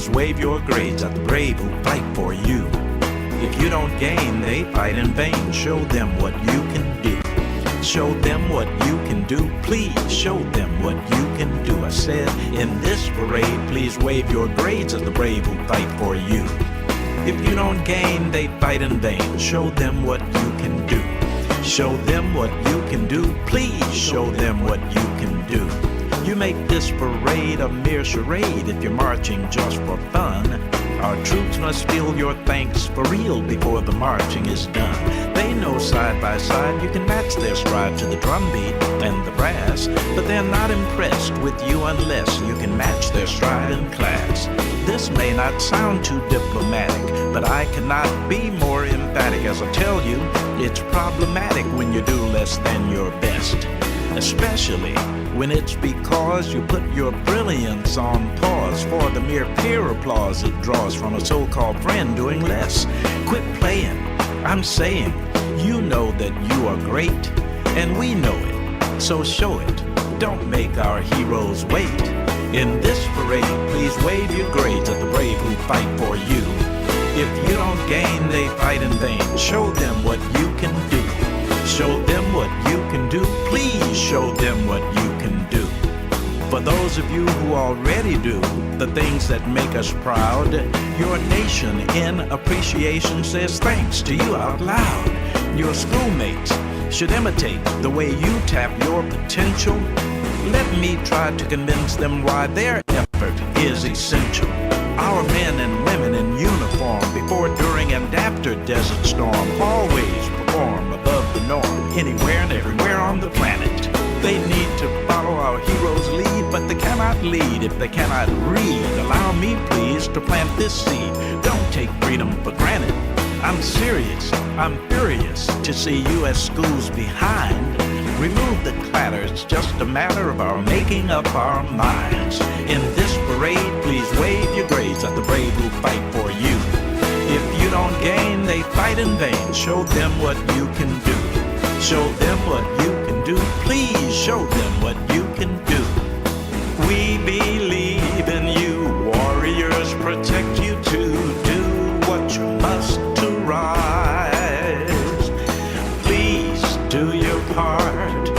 please wave your grades at the brave who fight for you. If you don't gain, they fight in vain. Show them what you can do. Show them what you can do. Please show them what you can do. I said, in this parade, please wave your grades at the brave who fight for you. If you don't gain, they fight in vain. Show them what you can do. Show them what you can do. Please show them what you can do. You make this parade a mere charade if you're marching just for fun. Our troops must feel your thanks for real before the marching is done. They know side by side you can match their stride to the drum beat and the brass, but they're not impressed with you unless you can match their stride in class. This may not sound too diplomatic, but I cannot be more emphatic as I tell you, it's problematic when you do less than your best. Especially when it's because you put your brilliance on pause for the mere peer applause it draws from a so-called friend doing less. Quit playing, I'm saying, you know that you are great, and we know it, so show it. Don't make our heroes wait. In this parade, please wave your grades at the brave who fight for you. If you don't gain, they fight in vain. Show them what you can do. Show them what you can do. Please show them what you can do. For those of you who already do the things that make us proud, your nation in appreciation says thanks to you out loud. Your schoolmates should imitate the way you tap your potential. Let me try to convince them why their effort is essential. Our men and women in uniform, before, during, and after Desert Storm, always perform above the norm, anywhere and everywhere on the planet. They need to follow our heroes' lead, but they cannot lead if they cannot read. Allow me, please, to plant this seed. Don't take freedom for granted. I'm serious, I'm furious to see U.S. schools behind. Remove the clatter, it's just a matter of our making up our minds. In this parade, please wave your grades at the brave who fight for you. If you don't gain, they fight in vain. Show them what you can do. Show them what you can do. Please show them what you can do. We believe in you, warriors protect you to do what you must to rise. Please do your part.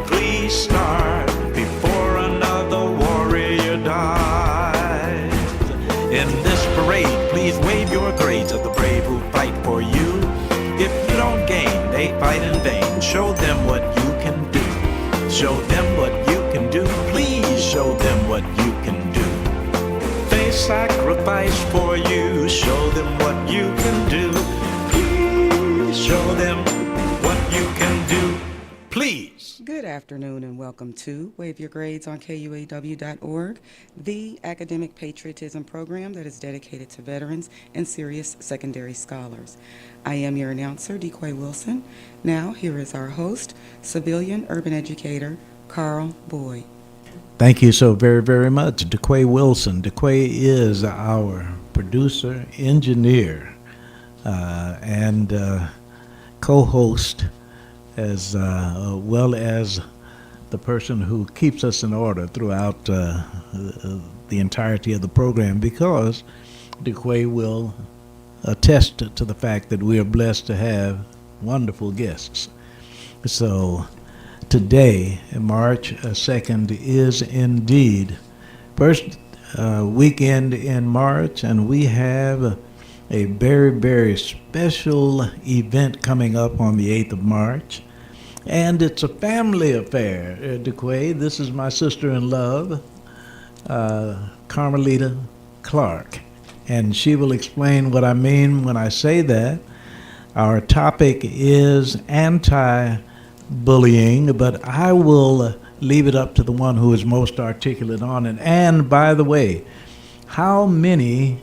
Please start before another warrior dies. In this parade, please wave your grades at the brave who fight for you. If you don't gain, they fight in vain. Show them what you can do. Show them what you can do. Please show them what you can do. They sacrifice for you. Show them what you can do. Please show them what you can do. Please. Good afternoon and welcome to Wave Your Grades on KUAW.org, the academic patriotism program that is dedicated to veterans and serious secondary scholars. I am your announcer, DeQuay Wilson. Now, here is our host, civilian urban educator, Carl Boyd. Thank you so very, very much, DeQuay Wilson. DeQuay is our producer, engineer, and co-host, as well as the person who keeps us in order throughout the entirety of the program, because DeQuay will attest to the fact that we are blessed to have wonderful guests. So today, March 2nd, is indeed first weekend in March, and we have a very, very special event coming up on the 8th of March. And it's a family affair, DeQuay. This is my sister-in-law, Carmelita Clark. And she will explain what I mean when I say that. Our topic is anti-bullying, but I will leave it up to the one who is most articulate on it. And by the way, how many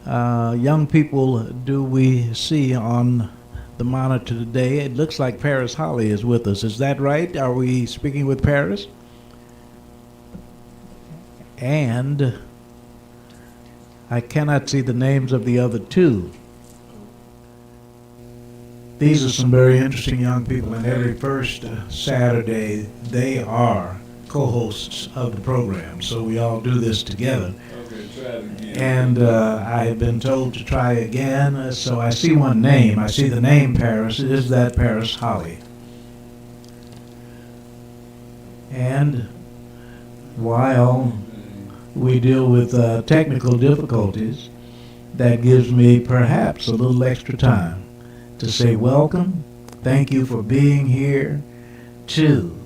young people do we see on the monitor today? It looks like Paris Holly is with us. Is that right? Are we speaking with Paris? And I cannot see the names of the other two. These are some very interesting young people, and every first Saturday they are co-hosts of the program, so we all do this together. Okay, try And I have been told to try again, so I see one name. I see the name Paris. Is that Paris Holly? And while we deal with technical difficulties, that gives me perhaps a little extra time to say welcome. Thank you for being here to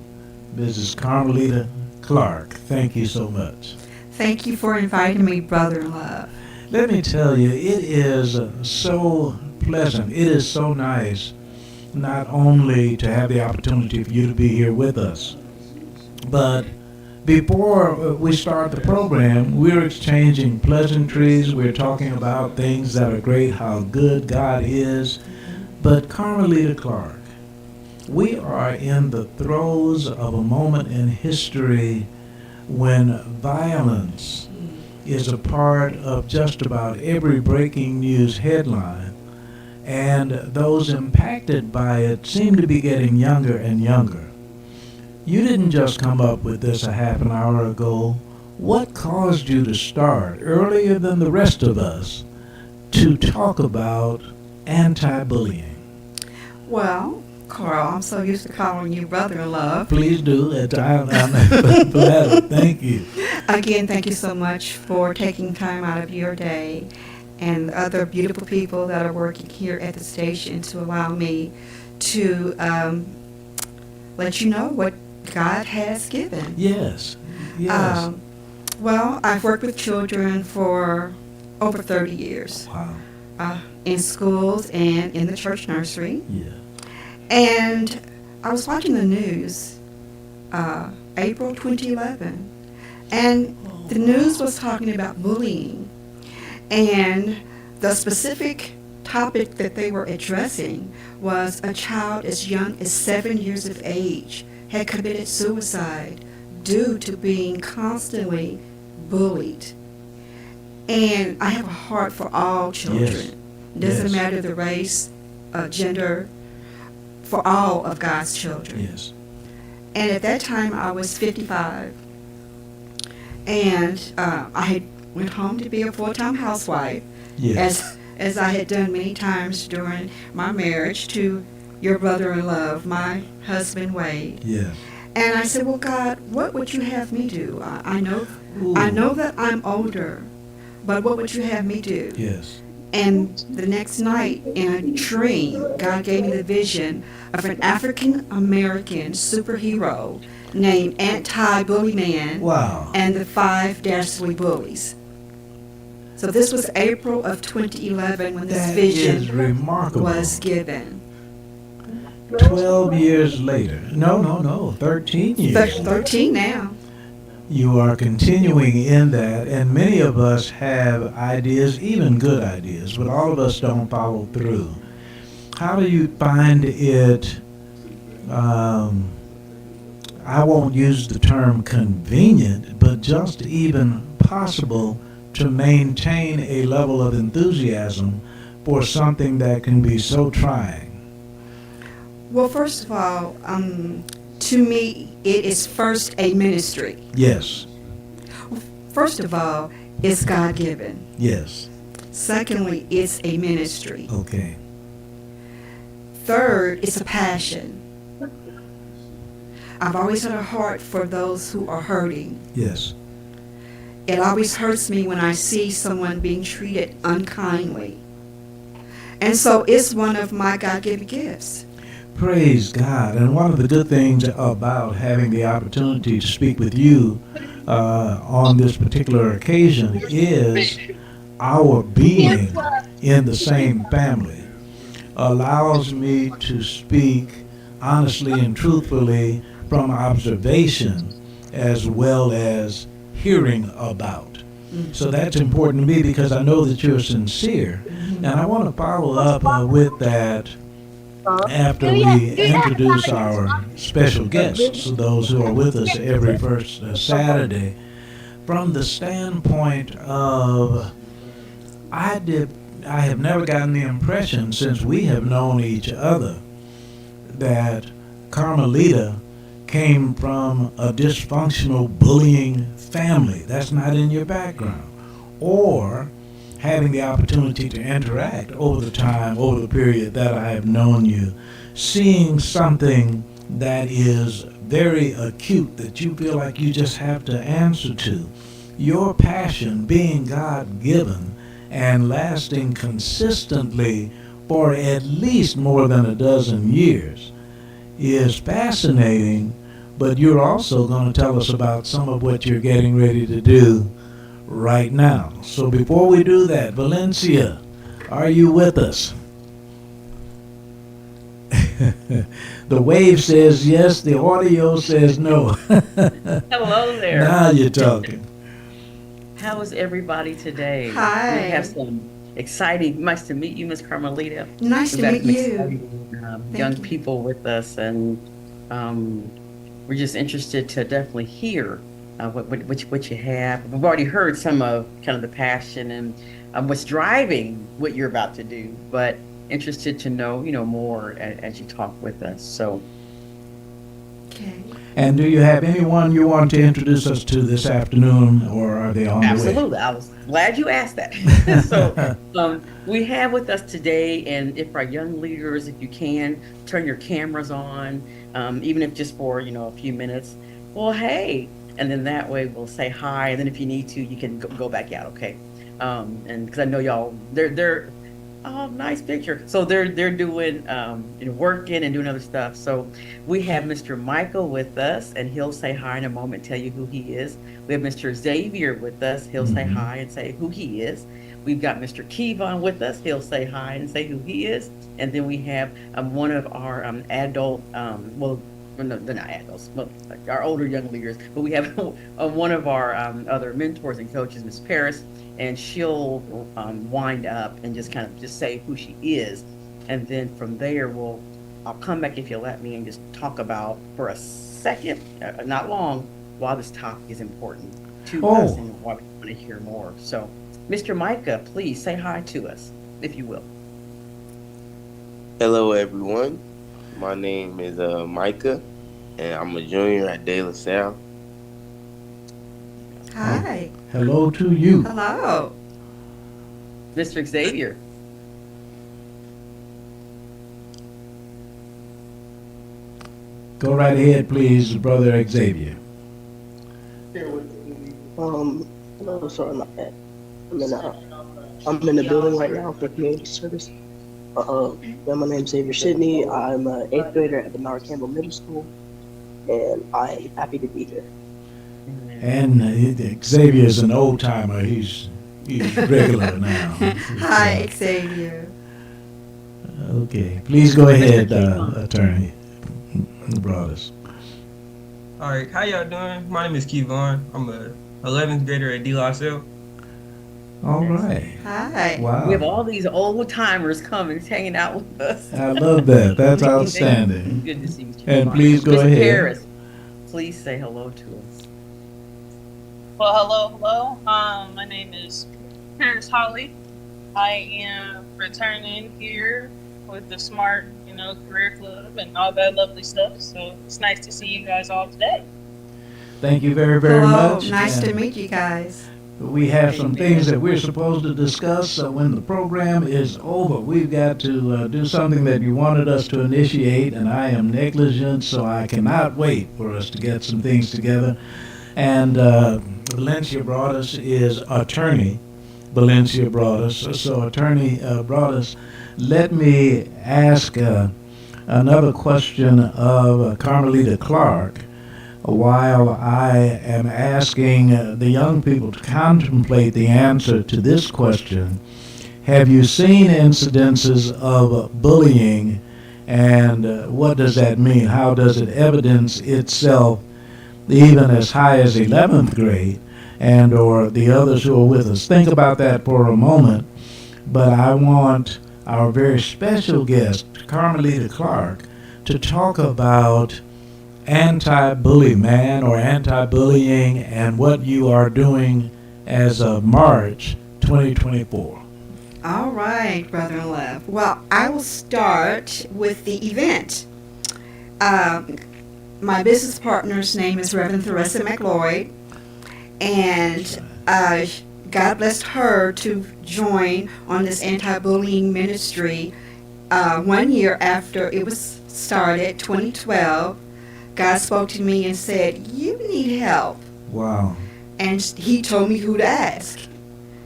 Mrs. Carmelita Clark. Thank you so much. Thank you for inviting me, brother in love. Let me tell you, it is so pleasant. It is so nice not only to have the opportunity for you to be here with us, but before we start the program, we're exchanging pleasantries. We're talking about things that are great, how good God is. But Carmelita Clark, we are in the throes of a moment in history when violence is a part of just about every breaking news headline, and those impacted by it seem to be getting younger and younger. You didn't just come up with this a half an hour ago. What caused you to start earlier than the rest of us to talk about anti-bullying? Well, Carl, I'm so used to calling you brother in love. Please do. I'm flattered. Thank you. Again, thank you so much for taking time out of your day and the other beautiful people that are working here at the station to allow me to let you know what God has given. Yes. Yes. Well, I've worked with children for over 30 years Wow. in schools and in the church nursery. Yeah. And I was watching the news, April 2011, and the news was talking about bullying. And the specific topic that they were addressing was a child as young as 7 years of age had committed suicide due to being constantly bullied. And I have a heart for all children. Yes. It doesn't Yes. matter the race, gender, for all of God's children. Yes. And at that time, I was 55. And I had went home to be a full-time housewife, Yes. as I had done many times during my marriage to your brother-in-law, my husband Wade. Yes. And I said, well, God, what would you have me do? I know that I'm older, but what would you have me do? Yes. And the next night, in a dream, God gave me the vision of an African-American superhero named Anti-Bully Man Wow. and the 5 Dastardly Bullies. So this was April of 2011 when this That is vision remarkable. was given. 12 years later. No. 13 years. 13 now. You are continuing in that, and many of us have ideas, even good ideas, but all of us don't follow through. How do you find it, I won't use the term convenient, but just even possible to maintain a level of enthusiasm for something that can be so trying? Well, first of all, to me, it is first a ministry. Yes. First of all, it's God-given. Yes. Secondly, it's a ministry. Okay. Third, it's a passion. I've always had a heart for those who are hurting. Yes. It always hurts me when I see someone being treated unkindly. And so it's one of my God-given gifts. Praise God. And one of the good things about having the opportunity to speak with you on this particular occasion is our being in the same family allows me to speak honestly and truthfully from observation as well as hearing about. So that's important to me because I know that you're sincere. And I want to follow up with that after we introduce our special guests, those who are with us every first Saturday, from the standpoint of I have never gotten the impression since we have known each other that Carmelita came from a dysfunctional bullying family. That's not in your background. or having the opportunity to interact over the period that I have known you, seeing something that is very acute that you feel like you just have to answer to. Your passion being God-given and lasting consistently for at least more than a dozen years is fascinating, but you're also going to tell us about some of what you're getting ready to do right now. So before we do that, Valencia, are you with us? The wave says yes, the audio says no. Hello there. Now you're talking. How is everybody today? Hi. We have some exciting, nice to meet you, Miss Carmelita. Nice We've to got meet some you. exciting, Thank young you. people with us, and we're just interested to definitely hear what you have. We've already heard some of kind of the passion and what's driving what you're about to do, but interested to know, more as you talk with us. So, Okay. And do you have anyone you want to introduce us to this afternoon, or are they on the way? absolutely. I was glad you asked that. So, we have with us today, and if our young leaders, if you can, turn your cameras on, even if just for, a few minutes. Well, hey, and then that way we'll say hi, and then if you need to, you can go back out, okay? And because I know y'all, they're oh, nice picture. So they're doing working and doing other stuff. So we have Mr. Michael with us, and he'll say hi in a moment, tell you who he is. We have Mr. Xavier with us. He'll say hi and say who he is. We've got Mr. Kevon with us. He'll say hi and say who he is. And then we have one of our adult, well, no, they're not adults, but like our older young leaders. But we have one of our other mentors and coaches, Miss Paris, and she'll wind up and just kind of just say who she is, and then from there I'll come back if you let me and just talk about for a second, not long, why this topic is important to us and why we want to hear more. So, Mr. Micah, please say hi to us, if you will. Hello, everyone. My name is Micah, and I'm a junior at De La Salle. Hi. Hello to you. Hello. Mr. Xavier. Go right ahead, please, Brother Xavier. Hello, sorry about that. I'm in the building right now for community service. My name's Xavier Sidney. I'm an 8th grader at Bernard Campbell Middle School, and I'm happy to be here. And Xavier's an old timer. He's regular now. Hi, Xavier. Okay, please go ahead, Attorney Broadus. All right, how y'all doing? My name is Kevon. I'm a 11th grader at De La Salle. All right. Hi. Wow. We have all these old timers coming, hanging out with us. I love that. That's outstanding. Good to see you. And please go Mr. ahead. Paris, please say hello to us. Well, hello. My name is Paris Holly. I am returning here with the Smart, Career Club and all that lovely stuff. So it's nice to see you guys all today. Thank you very, very Hello. much. Nice to And meet you guys. we have some things that we're supposed to discuss, so when the program is over, we've got to do something that you wanted us to initiate, and I am negligent, so I cannot wait for us to get some things together. And Valencia Broadus is attorney. Valencia Broadus. So, Attorney Broadus, let me ask another question of Carmelita Clark while I am asking the young people to contemplate the answer to this question. Have you seen incidences of bullying, and what does that mean? How does it evidence itself even as high as 11th grade, and or the others who are with us? Think about that for a moment, but I want our very special guest, Carmelita Clark, to talk about anti-bully man or anti-bullying and what you are doing as of March 2024. All right, brother-in-law. Well, I will start with the event. My business partner's name is Reverend Theresa McLeod, and God blessed her to join on this anti-bullying ministry 1 year after it was started, 2012. God spoke to me and said, "You need help." Wow. And he told me who to ask.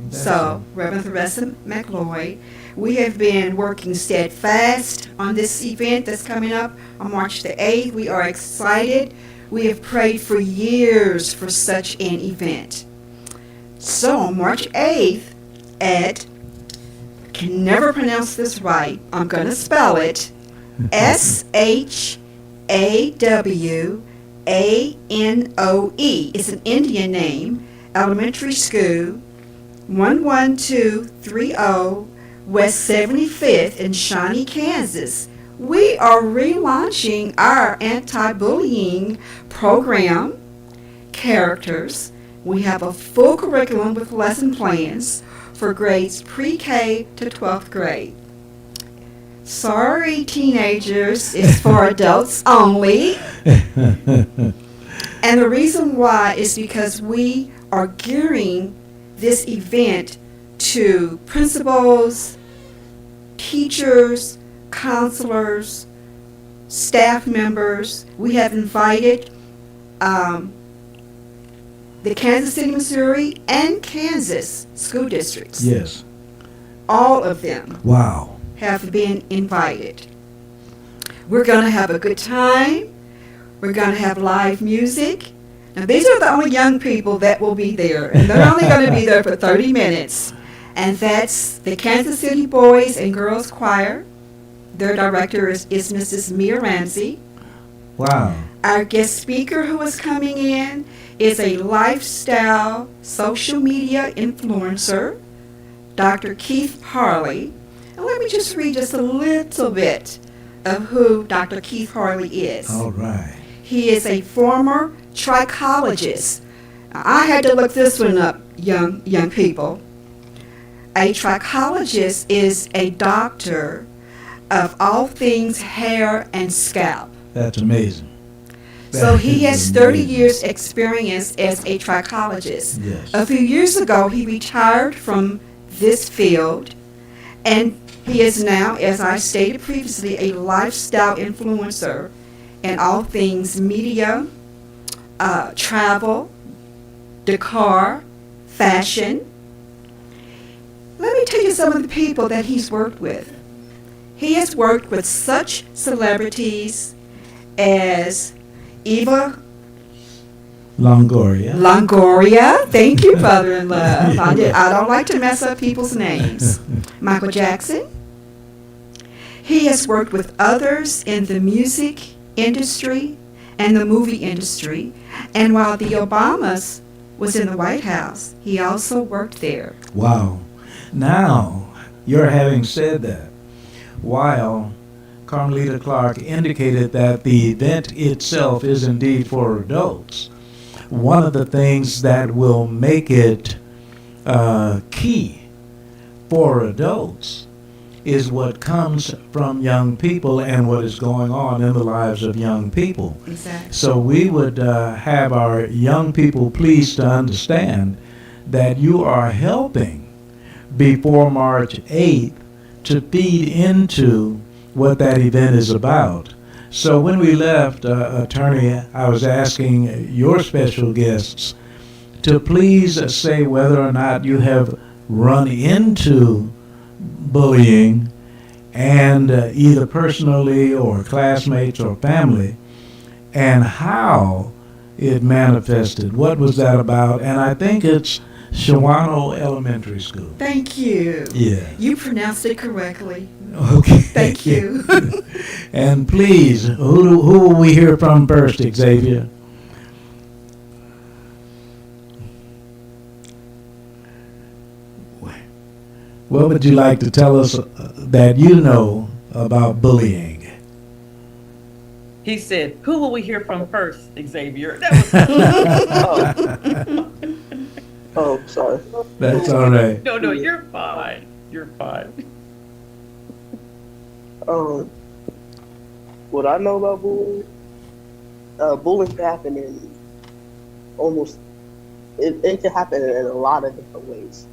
That's So, Reverend Theresa McLeod, we have been working steadfast on this event that's coming up on March the 8th. We are excited. We have prayed for years for such an event. So, on March 8th at, can never pronounce this right, I'm going to spell it, SHAWANOE. It's an Indian name, elementary school, 11230 West 75th in Shawnee, Kansas. We are relaunching our anti-bullying program, characters. We have a full curriculum with lesson plans for grades pre-K to 12th grade. Sorry, teenagers, it's for adults only. And the reason why is because we are gearing this event to principals, teachers, counselors, staff members. We have invited the Kansas City, Missouri, and Kansas school districts. Yes. All of them Wow. have been invited. We're going to have a good time. We're going to have live music. Now, these are the only young people that will be there, and they're only going to be there for 30 minutes. And that's the Kansas City Boys and Girls Choir. Their director is Mrs. Mia Ramsey. Wow. Our guest speaker who is coming in is a lifestyle social media influencer, Dr. Keith Harley. And let me just read just a little bit of who Dr. Keith Harley is. All right. He is a former trichologist. Now, I had to look this one up, young people. A trichologist is a doctor of all things hair and scalp. That's amazing. So That he is has 30 amazing. years experience as a trichologist. Yes. A few years ago, he retired from this field, and he is now, as I stated previously, a lifestyle influencer in all things media, travel, decor, fashion. Let me tell you some of the people that he's worked with. He has worked with such celebrities as Eva Longoria. Thank you, brother-in-law. I don't like to mess up people's names. Michael Jackson. He has worked with others in the music industry and the movie industry. And while the Obamas was in the White House, he also worked there. Wow. Now, you're having said that, while Carmelita Clark indicated that the event itself is indeed for adults, one of the things that will make it key for adults is what comes from young people and what is going on in the lives of young people. Exactly. So we would have our young people pleased to understand that you are helping before March 8th to feed into what that event is about. So when we left, Attorney, I was asking your special guests to please say whether or not you have run into bullying, and either personally or classmates or family, and how it manifested. What was that about? And I think it's Shawano Elementary School. Thank you. Yeah. You pronounced it correctly. Okay. Thank you. And please, who will we hear from first, Xavier? What would you like to tell us that you know about bullying? He said, "Who will we hear from first, Xavier?" That was Oh, sorry. That's all right. no, you're fine. You're fine. What I know about bullying, bullying happened in almost it can happen in a lot of different ways.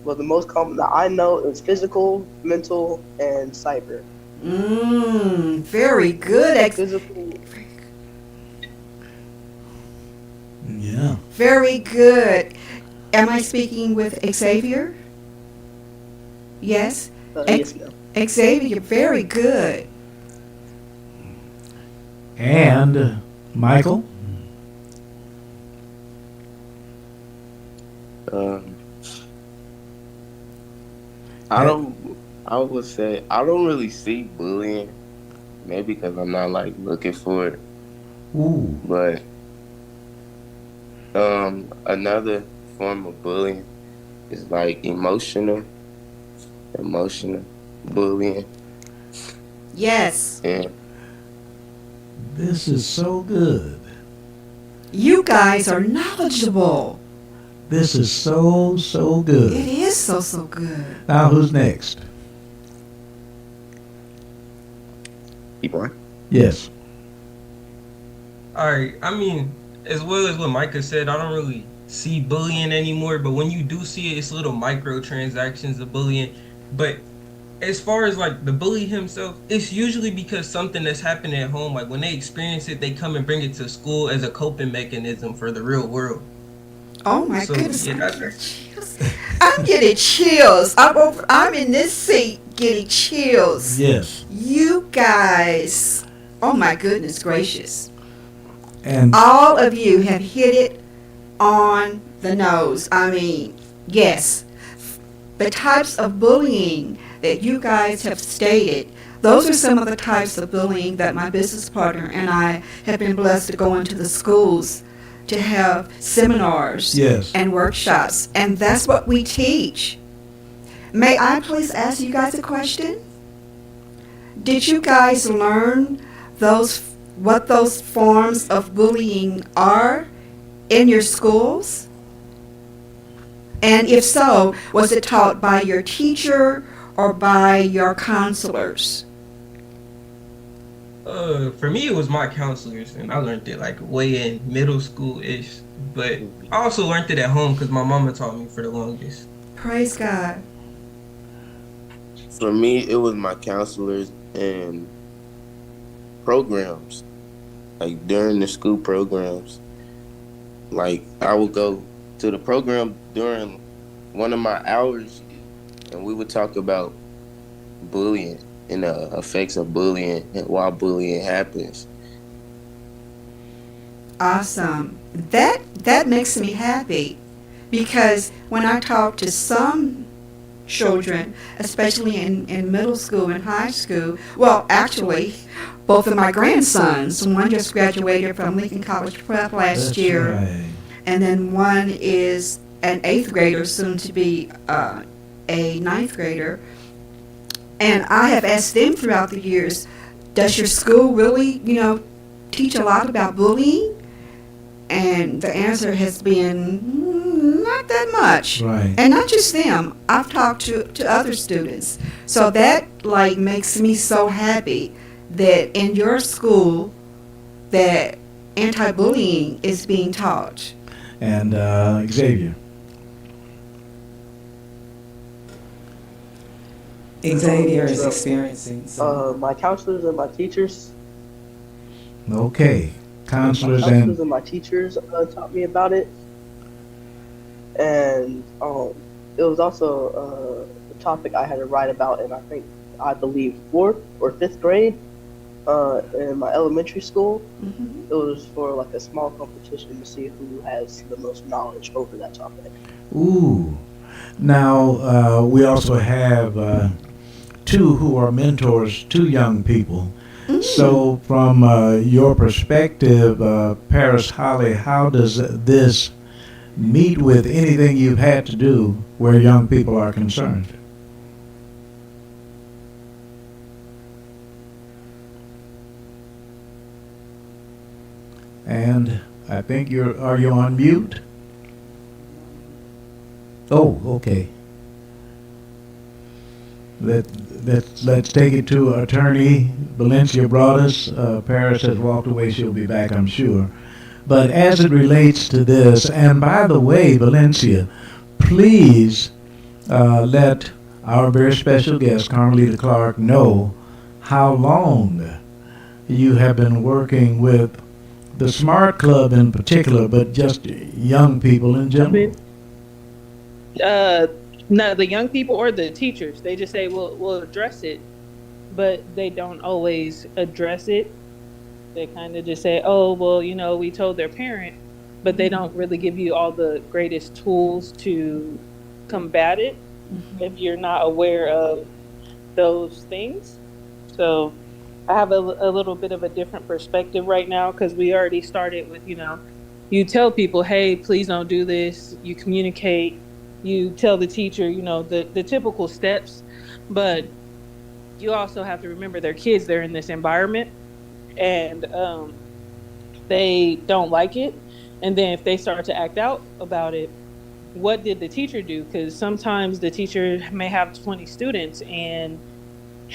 But the most common that I know is physical, mental, and cyber. Very good. Physical, Yeah. Very good. Am I speaking with Xavier? Yes. yes, ma'am. Xavier, very good. And Michael? Um, I don't. I would say I don't really see bullying. Maybe because I'm not like looking for it. Ooh. But another form of bullying is like emotional bullying, Yes. and This is so good. You guys are knowledgeable. This is so, so It good. is so good. Now, who's next? keep on. Yes. All right. I mean, as well as what Micah said, I don't really see bullying anymore. But when you do see it, it's little microtransactions of bullying. But as far as like the bully himself, it's usually because something that's happened at home. Like when they experience it, they come and bring it to school as a coping mechanism for the real world. Oh my So, goodness. yeah, I'm that's- getting chills. I'm getting chills. I'm in this seat getting chills. Yes. You guys. Oh my goodness gracious. And All of you have hit it on the nose. I mean, yes. The types of bullying that you guys have stated, those are some of the types of bullying that my business partner and I have been blessed to go into the schools to have seminars Yes. and workshops. And that's what we teach. May I please ask you guys a question? Did you guys learn what those forms of bullying are in your schools? And if so, was it taught by your teacher or by your counselors? For me, it was my counselors, and I learned it like way in middle school-ish. But I also learned it at home because my mama taught me for the longest. Praise God. For me, it was my counselors and programs, like during the school programs. Like I would go to the program during one of my hours, and we would talk about bullying and the effects of bullying and why bullying happens. Awesome. That makes me happy because when I talk to some children, especially in middle school and high school, well, actually, both of my grandsons, one just graduated from Lincoln College Prep last that's year, right. and then one is an 8th grader, soon to be a 9th grader. And I have asked them throughout the years, does your school really, teach a lot about bullying? And the answer has been not that much. Right. And not just them. I've talked to other students. So that makes me so happy that in your school that anti-bullying is being taught. And Xavier. Xavier is experiencing some. My counselors and my teachers. Okay. Counselors My counselors and and my teachers taught me about it, and it was also a topic I had to write about in I believe 4th or 5th grade in my elementary school. Mhm. It was for like a small competition to see who has the most knowledge over that topic. ooh. Now we also have two who are mentors to young people. So, from your perspective, Paris Holly, how does this meet with anything you've had to do where young people are concerned? And I think are you on mute? Oh, okay. Let's take it to Attorney Valencia Broadus. Paris has walked away. She'll be back, I'm sure. But as it relates to this, and by the way, Valencia, please let our very special guest, Carmelita Clark, know how long you have been working with the Smart Club in particular, but just young people in general. Uh, no, the young people or the teachers, they just say, we'll address it, but they don't always address it. They kind of just say, oh, well, we told their parent, but they don't really give you all the greatest tools to combat it if you're not aware of those things. So I have a little bit of a different perspective right now because we already started with, you tell people, hey, please don't do this. You communicate, you tell the teacher, the typical steps, but you also have to remember they're kids, they're in this environment, and they don't like it. And then if they start to act out about it, what did the teacher do? Because sometimes the teacher may have 20 students, and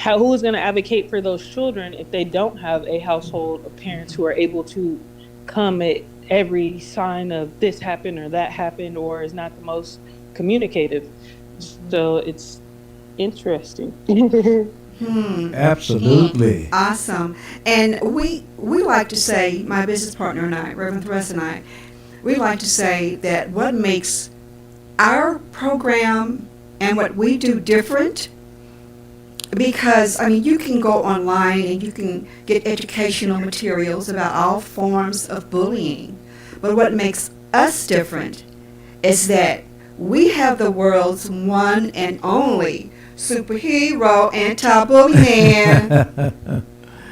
who is going to advocate for those children if they don't have a household of parents who are able to come at every sign of this happened or that happened, or is not the most communicative? So it's interesting. Absolutely. Awesome. And we like to say, my business partner and I, Reverend Thress and I, we like to say that what makes our program and what we do different, because you can go online and you can get educational materials about all forms of bullying, but what makes us different is that we have the world's one and only superhero anti-bullying.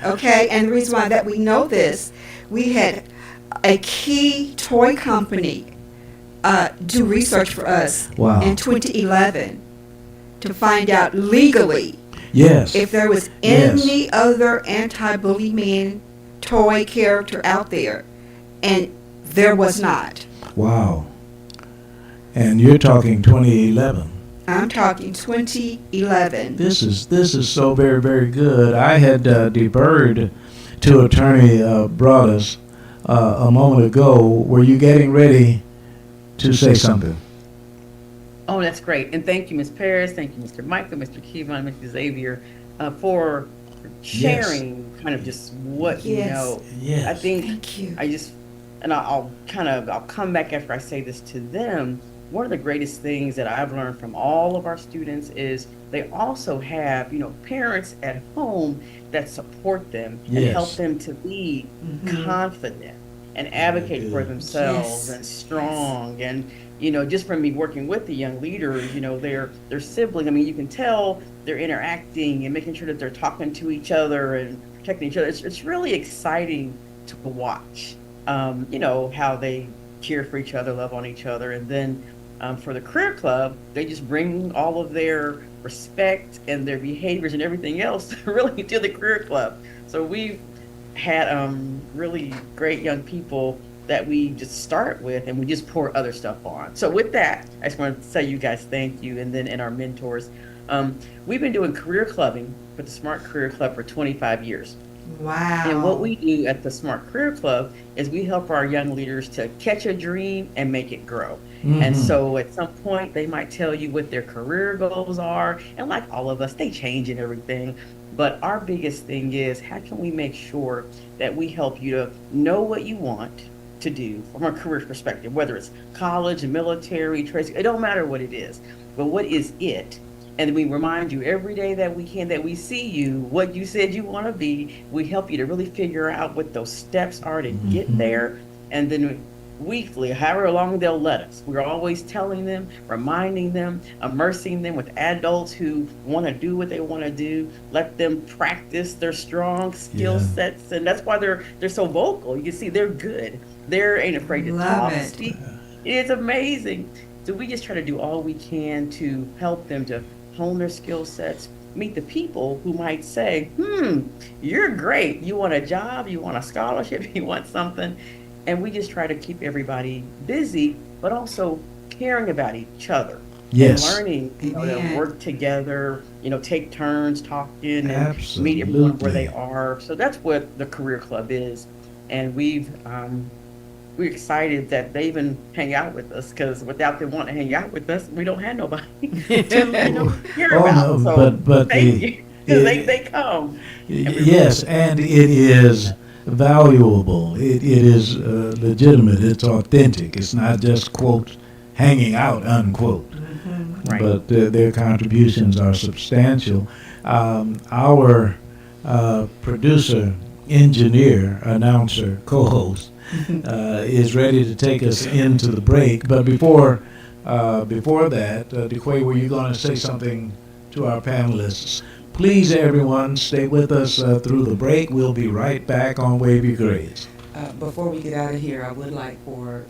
Okay, and the reason why that we know this, we had a key toy company do research for us Wow. in 2011 to find out legally Yes. if there was any other anti-bullying toy character out there, and there was not. Wow. And you're talking 2011. I'm talking 2011. This is so very, very good. I had deferred to Attorney Broadus a moment ago. Were you getting ready to say something? Oh, that's great. And thank you, Ms. Paris. Thank you, Mr. Michael, Mr. Kevon, Mr. Xavier, for sharing kind of just what you Yes. know. Yes. I think Thank you. I'll come back after I say this to them. One of the greatest things that I've learned from all of our students is they also have, parents at home that support them and Yes. help them to be confident and advocate for themselves Yes. and strong. And, just from me working with the young leaders, their siblings, you can tell they're interacting and making sure that they're talking to each other and protecting each other. It's really exciting to watch, how they cheer for each other, love on each other. And then for the career club, they just bring all of their respect and their behaviors and everything else really to the career club. So we've had really great young people that we just start with, and we just pour other stuff on. So with that, I just want to say you guys thank you, and then our mentors. We've been doing career clubbing for the Smart Career Club for 25 years. Wow. And what we do at the Smart Career Club is we help our young leaders to catch a dream and make it grow. And so at some point, they might tell you what their career goals are. And like all of us, they change and everything. But our biggest thing is, how can we make sure that we help you to know what you want to do from a career perspective, whether it's college, military, trades, it don't matter what it is, but what is it? And we remind you every day that we can, that we see you, what you said you want to be. We help you to really figure out what those steps are to get there. And then weekly, however long they'll let us, we're always telling them, reminding them, immersing them with adults who want to do what they want to do, let them practice their strong skill sets. And that's why they're so vocal. You see, they're good. They ain't afraid to Love talk, it. speak. It's amazing. So we just try to do all we can to help them to hone their skill sets, meet the people who might say, you're great. You want a job, you want a scholarship, you want something. And we just try to keep everybody busy, but also caring about each other. Yes. And learning, to Amen. work together, take turns talking and Absolutely. meet everyone where they are. So that's what the Career Club is. And we've we're excited that they even hang out with us, because without them wanting to hang out with us, we don't have nobody to care Oh about. no, So but thank the you, because they come, and we really yes, and it is valuable. It is legitimate. It's authentic. It's not just quote hanging out unquote. Right. But their contributions are substantial. Our producer, engineer, announcer, co-host is ready to take us into the break. But before that, DeQuay, were you going to say something to our panelists? Please, everyone, stay with us through the break. We'll be right back on Wave Your Grades. Before we get out of here, I would like for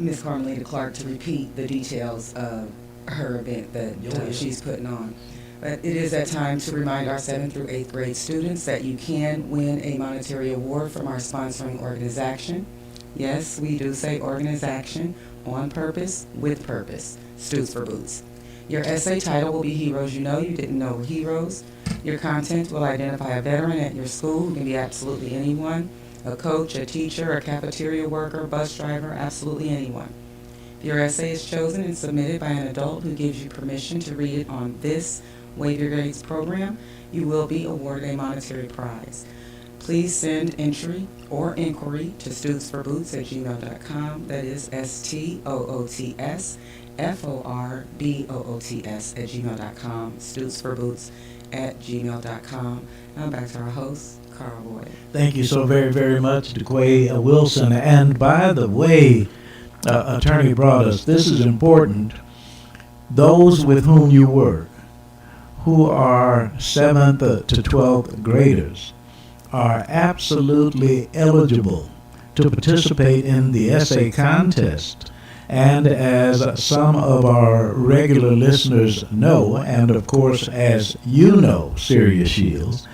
Ms. Carmelita Clark to repeat the details of her event that she's putting on. But it is that time to remind our 7th through 8th grade students that you can win a monetary award from our sponsoring organization. Yes, we do say organization, on purpose, with purpose, Students for Boots. Your essay title will be Heroes You Know You Didn't Know Were Heroes. Your content will identify a veteran at your school who can be absolutely anyone, a coach, a teacher, a cafeteria worker, bus driver, absolutely anyone. If your essay is chosen and submitted by an adult who gives you permission to read it on this Wave Your Grades program, you will be awarded a monetary prize. Please send entry or inquiry to studentsforboots@gmail.com. That is STOOTSFORBOOTS@gmail.com. Studentsforboots@gmail.com. Now back to our host, Carl Boyd. Thank you so very, very much, DeQuay Wilson. And by the way, Attorney Broadus, this is important. Those with whom you work, who are 7th to 12th graders, are absolutely eligible to participate in the essay contest. And as some of our regular listeners know, and of course as you know, Sirius Shields,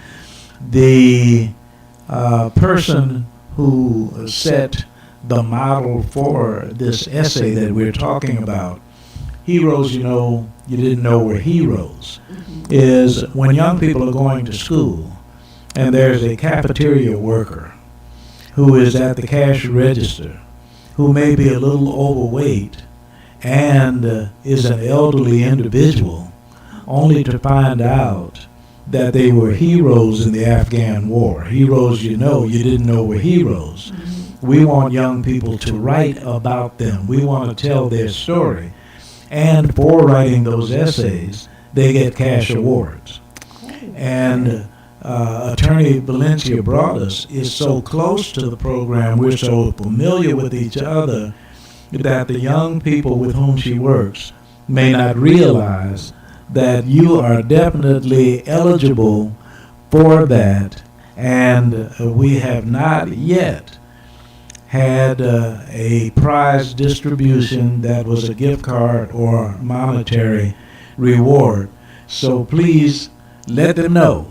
the person who set the model for this essay that we're talking about, Heroes You Know You Didn't Know Were Heroes, is when young people are going to school and there's a cafeteria worker who is at the cash register, who may be a little overweight and is an elderly individual, only to find out that they were heroes in the Afghan war. Heroes you didn't know were heroes. We want young people to write about them. We want to tell their story. And for writing those essays, they get cash awards. And Attorney Valencia Broadus is so close to the program, we're so familiar with each other, that the young people with whom she works may not realize that you are definitely eligible for that. And we have not yet had a prize distribution that was a gift card or monetary reward. So please let them know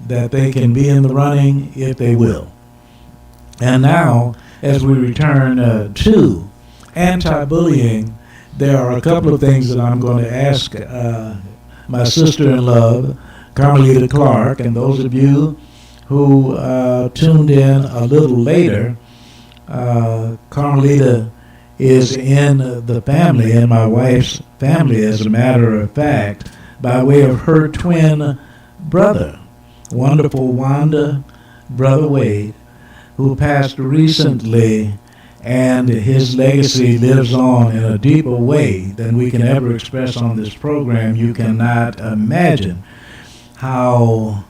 that they can be in the running if they will. And now, as we return to anti-bullying, there are a couple of things that I'm going to ask my sister-in-law, Carmelita Clark, and those of you who tuned in a little later. Carmelita is in the family, in my wife's family, as a matter of fact, by way of her twin brother, wonderful Wanda, Brother Wade, who passed recently, and his legacy lives on in a deeper way than we can ever express on this program. You cannot imagine how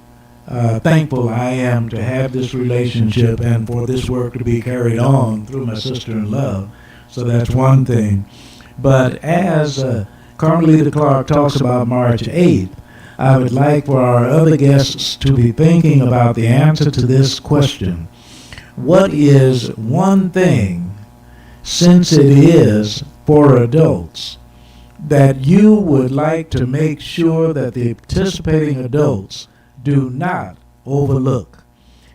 thankful I am to have this relationship and for this work to be carried on through my sister-in-law. So that's one thing. But as Carmelita Clark talks about March 8th, I would like for our other guests to be thinking about the answer to this question. What is one thing, since it is for adults, that you would like to make sure that the participating adults do not overlook?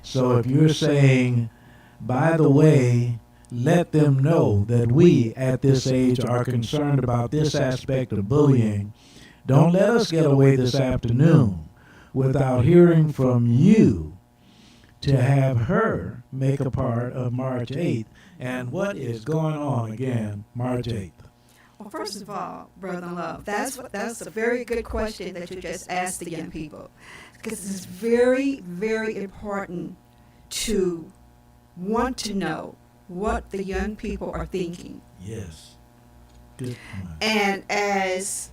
So if you're saying, by the way, let them know that we at this age are concerned about this aspect of bullying, don't let us get away this afternoon without hearing from you to have her make a part of March 8th. And what is going on again March 8th? Well, first of all, Brother in Love, that's a very good question that you just asked the young people, because it's very, very important to want to know what the young people are thinking. Yes. Good point. And as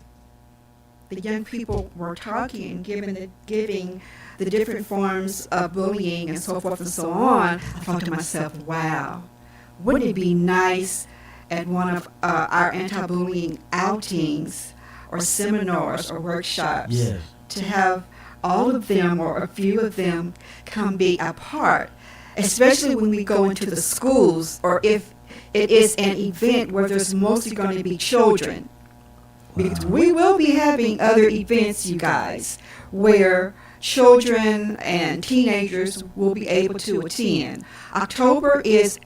the young people were talking and giving the different forms of bullying and so forth and so on, I thought to myself, wow, wouldn't it be nice at one of our anti-bullying outings or seminars or workshops Yes. to have all of them or a few of them come be a part, especially when we go into the schools or if it is an event where there's mostly going to be children. Because we will be having other events, you guys, where children and teenagers will be able to attend. October is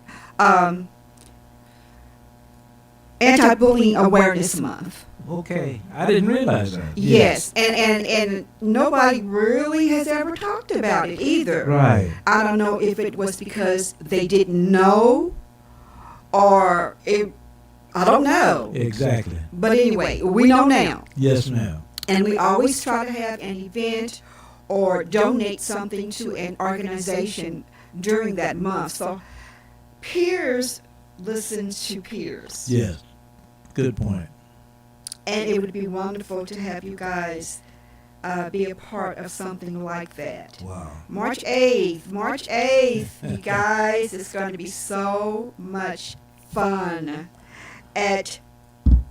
Anti-Bullying Awareness Month. Okay. I didn't realize that. Yes, and nobody really has ever talked about it either. Right. I don't know if it was because they didn't know or I don't know. Exactly. But anyway, we know now. Yes, ma'am. And we always try to have an event or donate something to an organization during that month. So peers listen to peers. Yes. Good point. And it would be wonderful to have you guys be a part of something like that. Wow. March 8th, you guys, it's going to be so much fun at,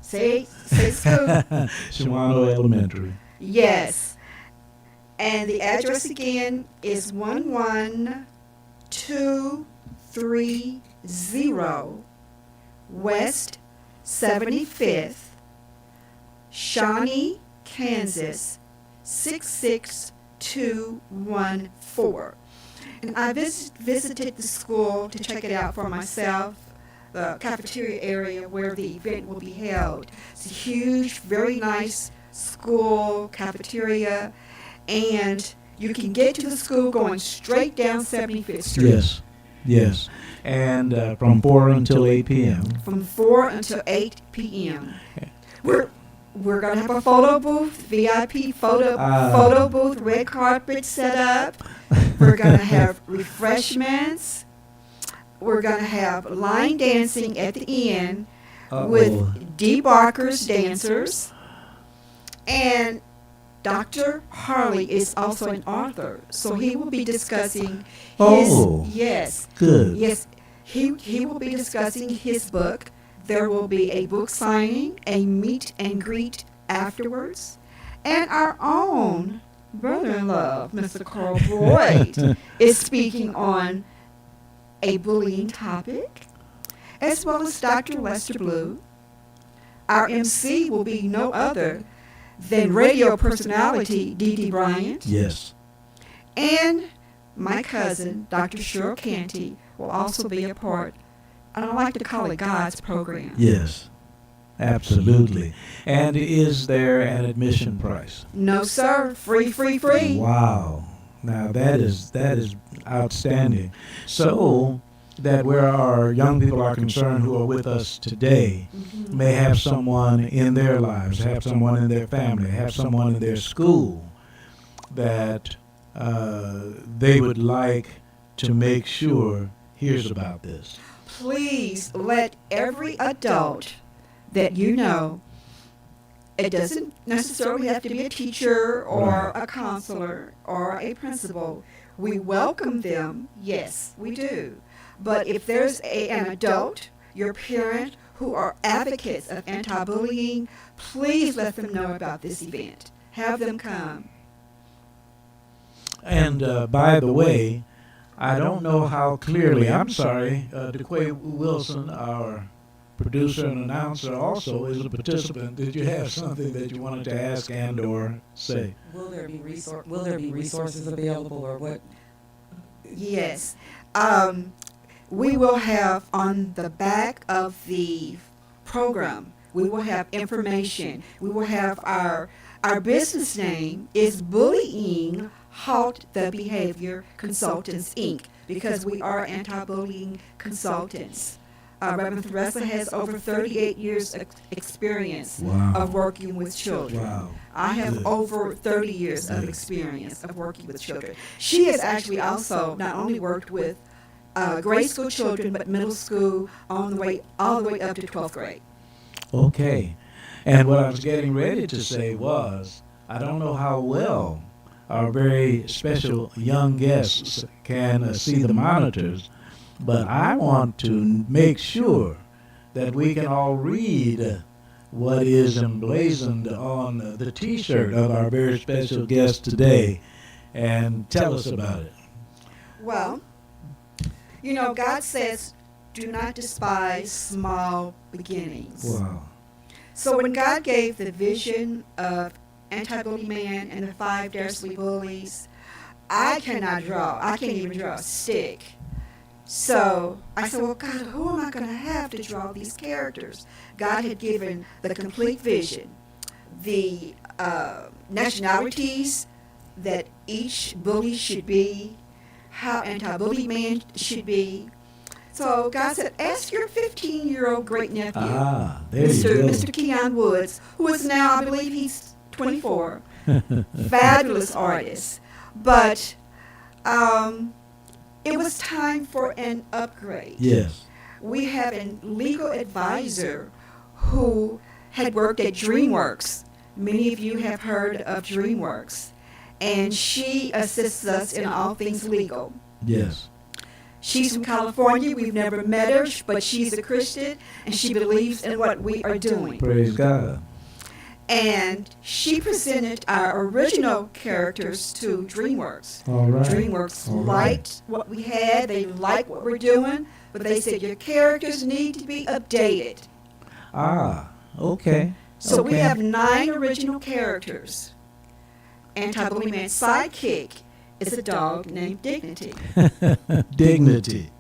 say school. Shawano Elementary. Yes. And the address again is 11230 West 75th, Shawnee, Kansas 66214. And I visited the school to check it out for myself, the cafeteria area where the event will be held. It's a huge, very nice school cafeteria, and you can get to the school going straight down 75th Street. Yes. Yes. And from 4 until 8 p.m. From 4 until 8 p.m. We're going to have a photo booth, VIP photo booth, red carpet set up. We're going to have refreshments. We're going to have line dancing at the end with Dee Barker's dancers. And Dr. Harley is also an author, so he will be discussing his, good. Yes, he will be discussing his book. There will be a book signing, a meet and greet afterwards, and our own brother-in-law, Mr. Carl Boyd, is speaking on a bullying topic, as well as Dr. Lester Blue. Our MC will be no other than radio personality Dee Dee Bryant. Yes. And my cousin, Dr. Cheryl Canty, will also be a part, I don't like to call it God's program. Yes. Absolutely. And is there an admission price? No, sir. Free, free, free. Wow. Now that is outstanding. So that where our young people are concerned who are with us today may have someone in their lives, have someone in their family, have someone in their school that they would like to make sure hears about this. Please let every adult that you know, it doesn't necessarily have to be a teacher or a counselor or a principal. We welcome them, yes, we do. But if there's an adult, your parent, who are advocates of anti-bullying, please let them know about this event. Have them come. And by the way, I don't know how clearly, I'm sorry, DeQuay Wilson, our producer and announcer, also is a participant. Did you have something that you wanted to ask and or say? Will there be resources available, or what? Yes. We will have on the back of the program, we will have information. We will have our Our business name is Bullying Halt the Behavior Consultants, Inc., because we are anti-bullying consultants. Reverend Theresa has over 38 years experience Wow. of working with children. Wow. I have Good. over 30 years of Good. experience of working with children. She has actually also not only worked with grade school children, but middle school all the way up to 12th grade. Okay. And what I was getting ready to say was, I don't know how well our very special young guests can see the monitors, but I want to make sure that we can all read what is emblazoned on the T-shirt of our very special guest today, and tell us about it. Well, you know, God says, do not despise small beginnings. Wow. So when God gave the vision of Anti-Bully Man and the 5 Dastardly Bullies, I cannot draw. I can't even draw a stick. So I said, well, God, who am I going to have to draw these characters? God had given the complete vision, the nationalities that each bully should be, how Anti-Bully Man should be. So God said, ask your 15-year-old great-nephew, There you go. Mr. Keon Woods, who is now, I believe he's 24, fabulous artist. But it was time for an upgrade. Yes. We have a legal advisor who had worked at DreamWorks. Many of you have heard of DreamWorks. And she assists us in all things legal. Yes. She's from California. We've never met her, but she's a Christian, and she believes in what we are doing. Praise God. And she presented our original characters to DreamWorks. All right. DreamWorks All right. liked what we had. They liked what we're doing, but they said your characters need to be updated. Okay. So we Okay. have 9 original characters. Anti-Bully Man's sidekick is a dog named Dignity. Dignity.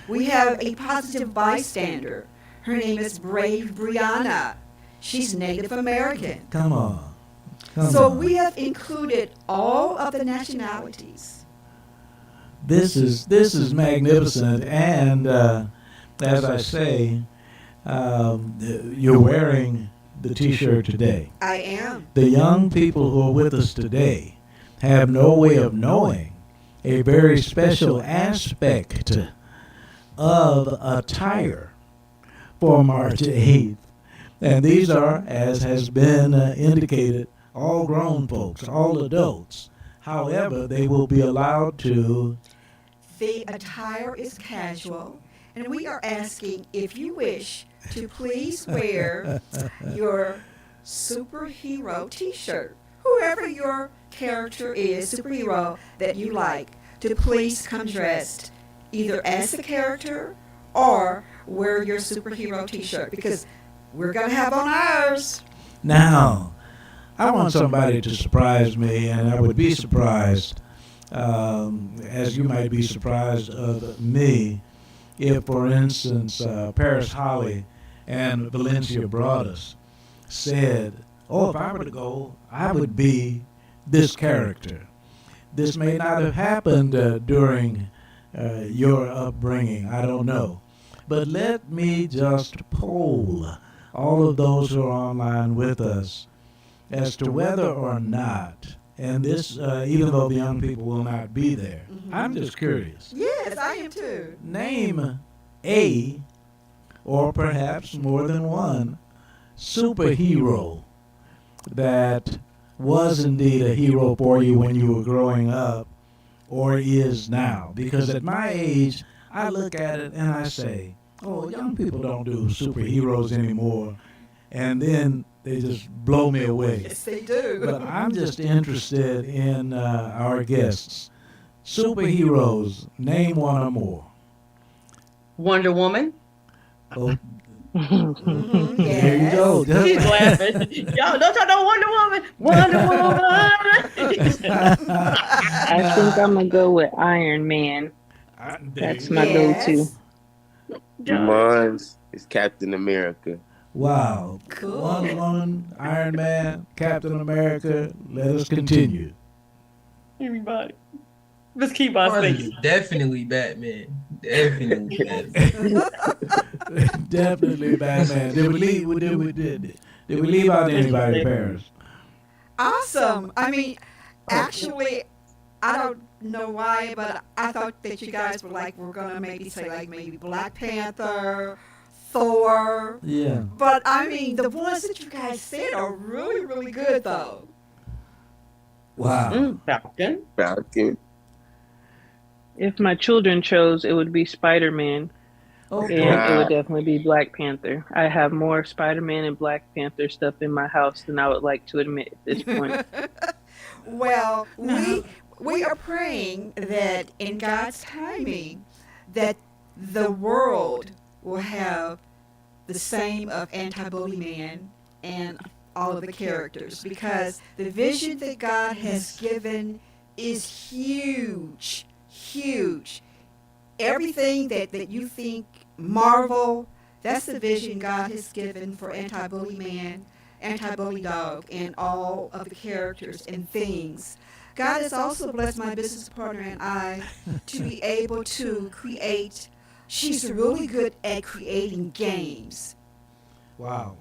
We have a positive bystander. Her name is Brave Brianna. She's Native American. Come on. Come So on. we have included all of the nationalities. This is magnificent, and as I say, you're wearing the T-shirt today. I am. The young people who are with us today have no way of knowing a very special aspect of attire for March 8th. And these are, as has been indicated, all grown folks, all adults. However, they will be allowed to. The attire is casual, and we are asking if you wish to please wear your superhero T-shirt. Whoever your character is, superhero, that you like, to please come dressed either as a character or wear your superhero T-shirt, because we're going to have on ours. Now, I want somebody to surprise me, and I would be surprised, as you might be surprised of me, if, for instance, Paris Holly and Valencia Broadus said, oh, if I were to go, I would be this character. This may not have happened during your upbringing, I don't know. But let me just poll all of those who are online with us as to whether or not, and this, even though the young people will not be there, I'm just curious. Yes, I am too. Name a, or perhaps more than one, superhero that was indeed a hero for you when you were growing up or is now. Because at my age, I look at it and I say, oh, young people don't do superheroes anymore. And then they just blow me away. Yes, they do. But I'm just interested in our guests. Superheroes, name one or more. Wonder Woman. Oh, Mhm, there you yes. go. She's laughing. Y'all don't y'all know Wonder Woman? Wonder Woman. I think I'm gonna go with Iron Man. That's my Yes. go-to. Mine is Captain America. Wow. Cool. Wonder Woman, Iron Man, Captain America. Let us continue. Everybody. Let's keep on Ours is thinking. definitely Batman. Definitely Batman. Definitely Batman. Did we leave out anybody, Paris? Awesome. I mean, actually, I don't know why, but I thought that you guys were gonna maybe say maybe Black Panther, Thor. Yeah. But I mean, the ones that you guys said are really, really good, though. Wow. Falcon. Falcon. If my children chose, it would be Spider-Man, Okay. and it would definitely be Black Panther. I have more Spider-Man and Black Panther stuff in my house than I would like to admit at this point. Well, we are praying that in God's timing, that the world will have the same of Anti-Bully Man and all of the characters, because the vision that God has given is huge, huge. Everything that you think Marvel, that's the vision God has given for Anti-Bully Man, Anti-Bully Dog, and all of the characters and things. God has also blessed my business partner and I to be able to create. She's really good at creating games. Wow.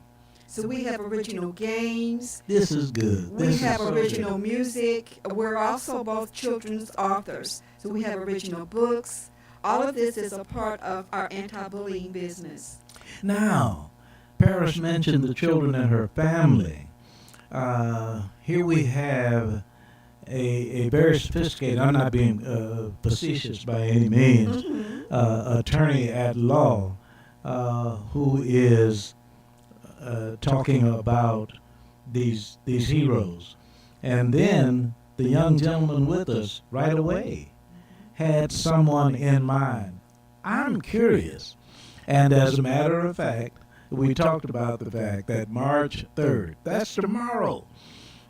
So we have original games. This is good. We This is have so original good. music. We're also both children's authors. So we have original books. All of this is a part of our anti-bullying business. Now, Paris mentioned the children and her family. Here we have a very sophisticated, I'm not being facetious by any means, attorney at law who is talking about these heroes. And then the young gentleman with us right away had someone in mind. I'm curious. And as a matter of fact, we talked about the fact that March 3rd, that's tomorrow,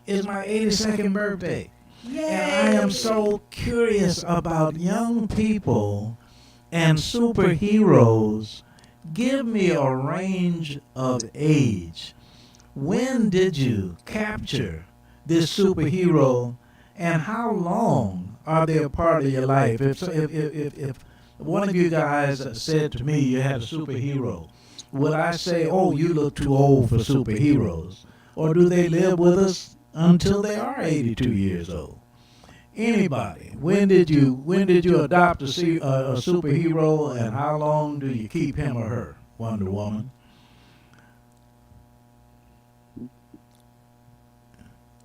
is my 82nd birthday. Yay! And I am so curious about young people and superheroes. Give me a range of age. When did you capture this superhero, and how long are they a part of your life? If one of you guys said to me you had a superhero, would I say, oh, you look too old for superheroes? Or do they live with us until they are 82 years old? Anybody? When did you adopt a superhero, and how long do you keep him or her, Wonder Woman?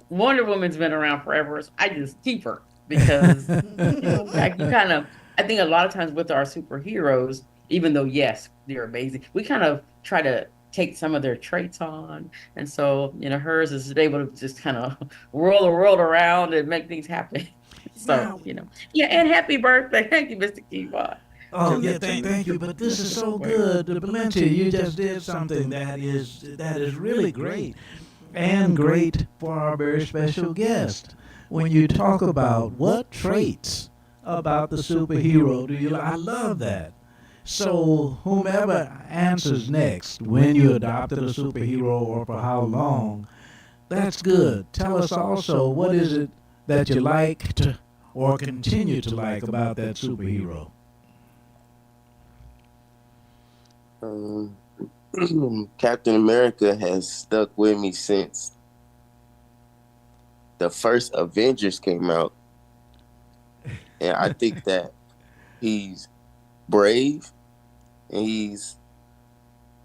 Wonder Woman's been around forever. So I just keep her because like you kind of. I think a lot of times with our superheroes, even though yes, they're amazing, we kind of try to take some of their traits on, and so hers is able to just kind of whirl the world around and make things happen. So yeah, and happy birthday, thank you, Mr. KUAW. Oh yeah, thank you. But this is so good, Valencia. You just did something that is really great, and great for our very special guest. When you talk about what traits about the superhero do you like, I love that. So whomever answers next, when you adopted a superhero or for how long, that's good. Tell us also, what is it that you liked or continue to like about that superhero? Captain America has stuck with me since the first Avengers came out. And I think that he's brave and he's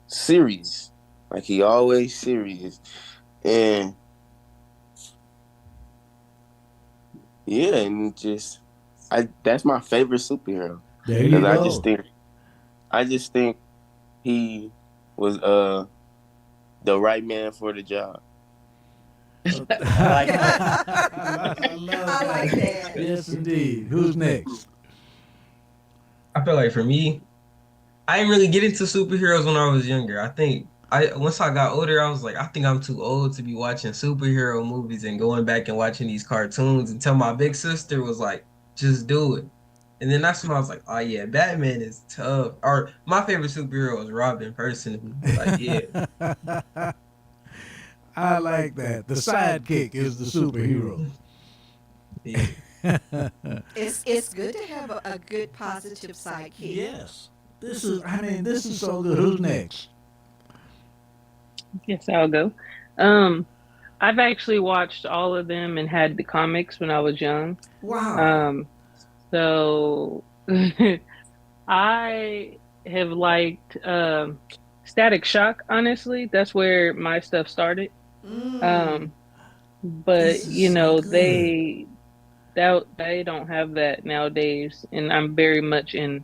serious. Like, he always serious. And yeah, and that's my favorite superhero. There you go. I just think he was the right man for the job. I like that. I love I like that. Yes, indeed. Who's next? I feel like for me, I didn't really get into superheroes when I was younger. I think once I got older, I was like, I think I'm too old to be watching superhero movies and going back and watching these cartoons until my big sister was like, just do it. And then that's when I was like, oh yeah, Batman is tough. Or my favorite superhero is Robin personally. But like, yeah, I like that. The sidekick is the superhero. yeah. It's good to have a good positive sidekick. Yes. This is so good. Who's next? Yes, I'll go. Um, I've actually watched all of them and had the comics when I was young. Wow. Um, so I have liked Static Shock, honestly. That's where my stuff started. Mm. Um, but This is so good. they don't have that nowadays, and I'm very much in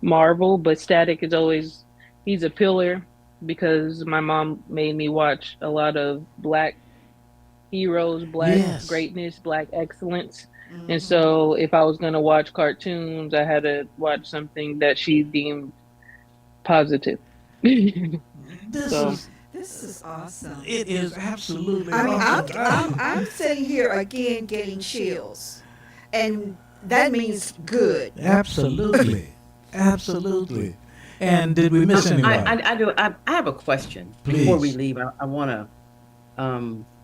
Marvel, but Static is always he's a pillar because my mom made me watch a lot of black heroes, black Yes. greatness, black excellence. And Hmm. so if I was going to watch cartoons, I had to watch something that she deemed positive. This So, is This is awesome. it is absolutely I mean, awesome. I'm sitting here again getting chills, and that means good. Absolutely. Absolutely. And did we miss anybody? I have a question before we Please. leave. I want to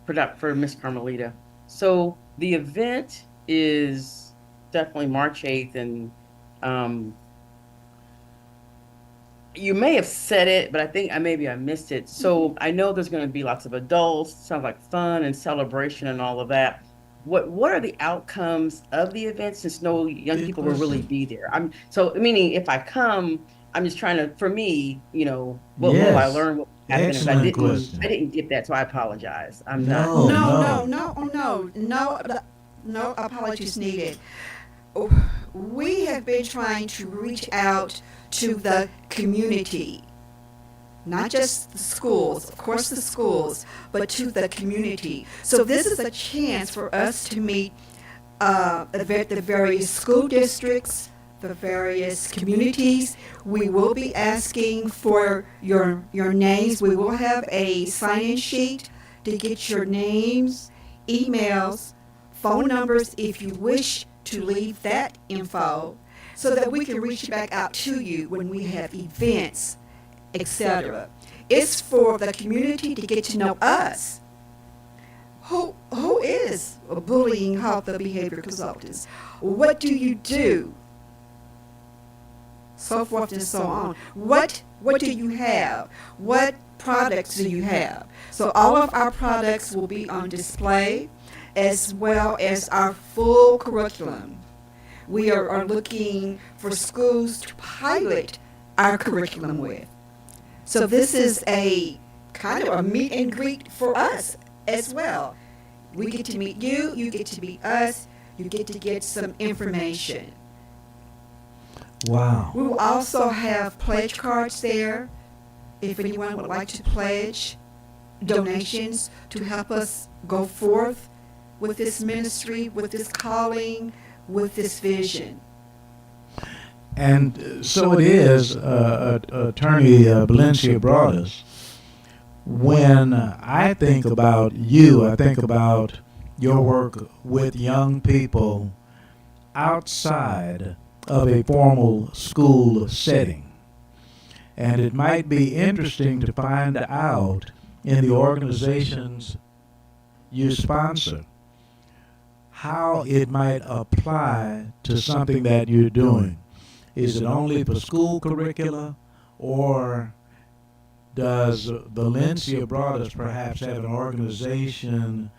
product for Miss Carmelita. So the event is definitely March 8th, and um, you may have said it, but I think I missed it. So I know there's going to be lots of adults. Sounds like fun and celebration and all of that. What are the outcomes of the event since no young Good people will really question. be there? I'm so meaning if I come, I'm just trying to for me, what will I Yes. learn? What will happen? If Excellent I question. didn't get that, so I apologize. I'm not No, No, sure. no, no. no, oh, no apologies needed. We have been trying to reach out to the community, not just the schools, of course, the schools, but to the community. So this is a chance for us to meet the various school districts, the various communities. We will be asking for your names. We will have a sign-in sheet to get your names, emails, phone numbers if you wish to leave that info so that we can reach back out to you when we have events, etc. It's for the community to get to know us. Who is a bullying health or behavior consultants? What do you do? So forth and so on. What do you have? What products do you have? So all of our products will be on display as well as our full curriculum. We are looking for schools to pilot our curriculum with. So this is a kind of a meet and greet for us as well. We get to meet you, you get to meet us, you get to get some information. Wow. We will also have pledge cards there if anyone would like to pledge donations to help us go forth with this ministry, with this calling, with this vision. And so it is, Attorney Valencia brought us. When I think about you, I think about your work with young people outside of a formal school setting. And it might be interesting to find out in the organizations you sponsor how it might apply to something that you're doing. Is it only for school curricula, or does Valencia Brothers perhaps have an organization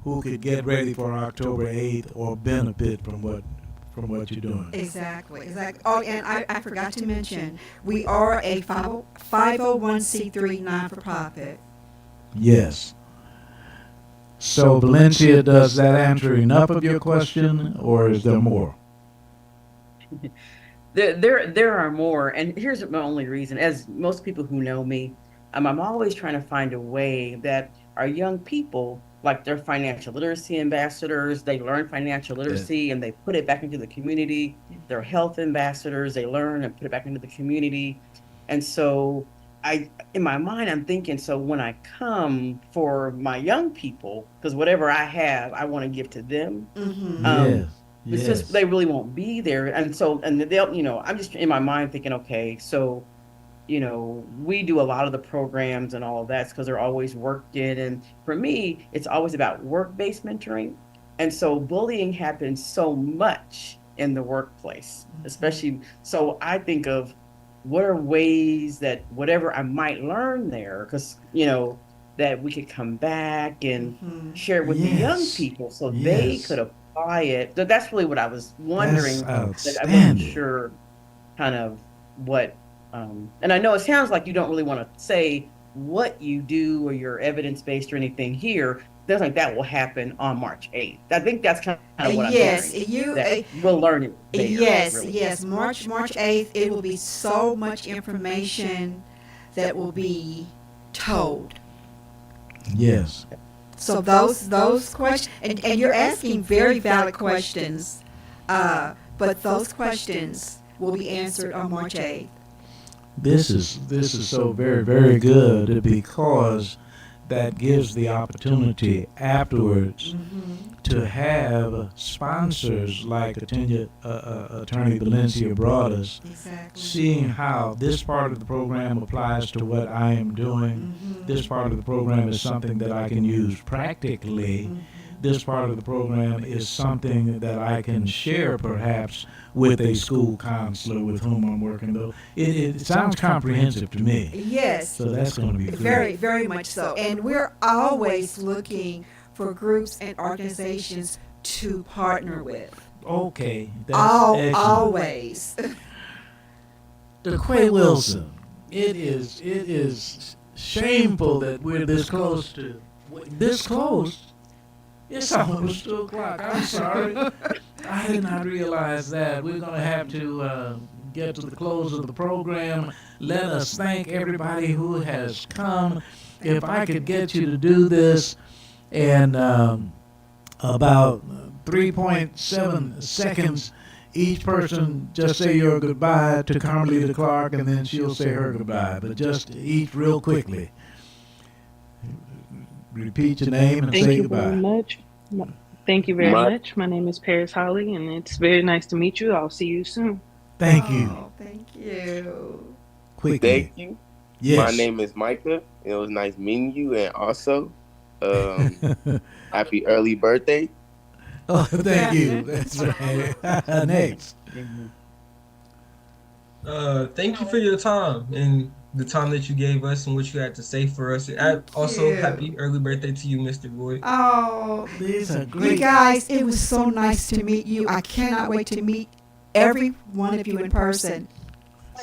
who could get ready for October 8th or benefit from what you're doing? Exactly, exactly. Oh, and I forgot to mention, we are a 501c3 non-for-profit. Yes. So Valencia, does that answer enough of your question, or is there more? There are more, and here's my only reason. As most people who know me, I'm always trying to find a way that our young people, like their financial literacy ambassadors, they learn financial Uh, literacy and they put it back into the community. Their health ambassadors, they learn and put it back into the community. And so in my mind, I'm thinking, so when I come for my young people, because whatever I have, I want to give to them. Mm-hmm. Um, yes. It's Yes. just they really won't be there, and so and they'll I'm just in my mind thinking, okay, so we do a lot of the programs and all of that because they're always working. And for me, it's always about work-based mentoring. And so bullying happens so much in the workplace, especially. So I think of what are ways that whatever I might learn there, because, that we could come back and share it with the young Yes. people so they could Yes. apply it. So that's really what I was That's wondering, that I wasn't outstanding. sure kind of what and I know it sounds like you don't really want to say what you do or you're evidence based or anything here. There's like that will happen on March 8th. I think that's kind of what I'm Yes, hearing. That we'll learn it there. yes, Really. yes. March 8th, it will be so much information that will be told. Yes. So those questions, and you're asking very valid questions, but those questions will be answered on March 8th. This is so very, very good because that gives the opportunity afterwards to have sponsors like Attorney Valencia brought us, Exactly. seeing how this part of the program applies to what I am doing. This part of the program is something that I can use practically. This part of the program is something that I can share perhaps with a school counselor with whom I'm working. Though it sounds comprehensive to me. Yes. So that's going to be great. Very, very much so. And we're always looking for groups and organizations to partner with. Okay, that's excellent. Always. DeQuay Wilson, it is shameful that we're this close to this close. It's almost 2:00. I'm sorry. I did not realize that. We're going to have to get to the close of the program. Let us thank everybody who has come. If I could get you to do this in about 3.7 seconds, each person just say your goodbye to Carmelita Clark, and then she'll say her goodbye. But just each real quickly. Repeat your name and Thank say you goodbye. very much. Thank you very My- much. My name is Paris Holly, and it's very nice to meet you. I'll see you soon. Thank you. Oh, thank you. Quickly. Thank you. Yes. My name is Micah. It was nice meeting you, and also, happy early birthday. Oh, thank you. That's right. Next. Thank you for your time and the time that you gave us and what you had to say for us. Also, you. happy early birthday to you, Mr. Boyd. Oh, These are you great. guys, it was so nice to meet you. I cannot wait to meet every one of you in person.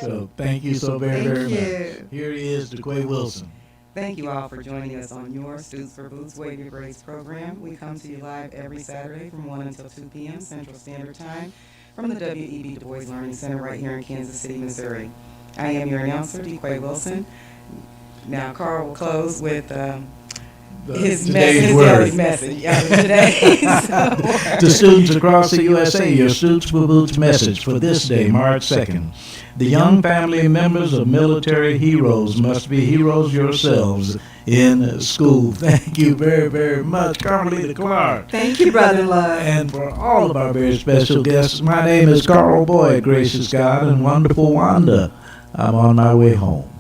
So thank you so very, Thank very you. much. Here is DeQuay Wilson. Thank you all for joining us on your Students for Boots Wave Your Grades program. We come to you live every Saturday from 1 until 2 p.m. Central Standard Time from the W.E.B. Du Bois Learning Center right here in Kansas City, Missouri. I am your announcer, DeQuay Wilson. Now, Carl will close with his Today's message. word. Today's word. To students across the USA, your Students for Boots message for this day, March 2nd. The young family members of military heroes must be heroes yourselves in school. Thank you very, very much, Carmelita Clark. Thank you, Brother Love. And for all of our very special guests, my name is Carl Boyd, gracious God and wonderful Wanda. I'm on my way home.